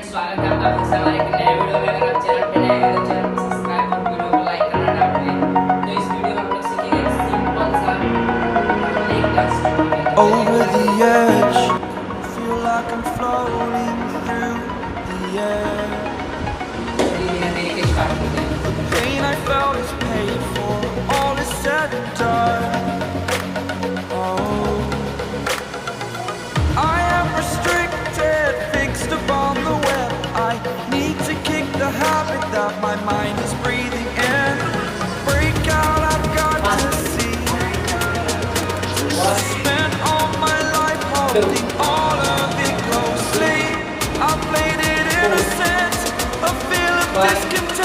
स्वागत है आपका फिर से हमारे एक नए वीडियो में। अगर आप चैनल पे नए हैं तो चैनल को सब्सक्राइब और वीडियो को लाइक करना ना भूलें। तो इस वीडियो में हम लोग सीखेंगे एक सिंपल सा नेक dance. Over the edge, feel like I'm floating through the air. बिना देरी के स्टार्ट करते हैं। The pain I felt is paid for, all is said and done. Oh, I am restricted, fixed upon the web. I need to kick the habit that my mind is breathing in. Break out, I've got to see. Spent all my life holding all of it closely. I played it innocent, a feel of discontent.